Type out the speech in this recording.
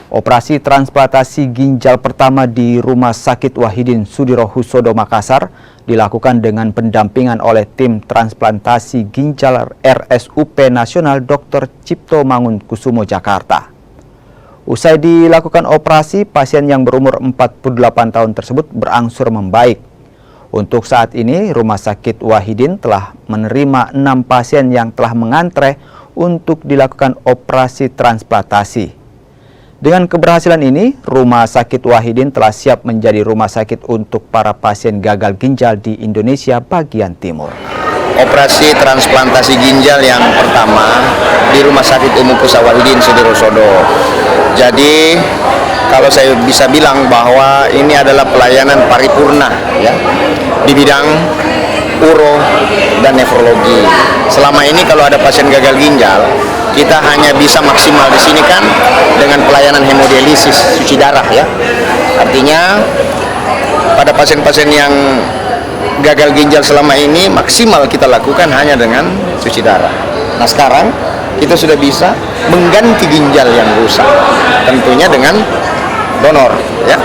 Operasi transplantasi ginjal pertama di Rumah Sakit Wahidin Sudirohusodo Makassar dilakukan dengan pendampingan oleh tim transplantasi ginjal RSUP Nasional Dr. Cipto Mangunkusumo Jakarta. Usai dilakukan operasi, pasien yang berumur 48 tahun tersebut berangsur membaik. Untuk saat ini, Rumah Sakit Wahidin telah menerima 6 pasien yang telah mengantre untuk dilakukan operasi transplantasi. Dengan keberhasilan ini, Rumah Sakit Wahidin telah siap menjadi rumah sakit untuk para pasien gagal ginjal di Indonesia bagian timur. Operasi transplantasi ginjal yang pertama di Rumah Sakit Umum Pusat Wahidin Sudirohusodo. Jadi, kalau saya bisa bilang bahwa ini adalah pelayanan paripurna ya di bidang uro dan nefrologi. Selama ini kalau ada pasien gagal ginjal, kita hanya bisa maksimal di sini kan dengan pelayanan hemodialisis, cuci darah ya. Artinya pada pasien-pasien yang gagal ginjal selama ini maksimal kita lakukan hanya dengan cuci darah. Nah sekarang kita sudah bisa mengganti ginjal yang rusak, tentunya dengan donor ya.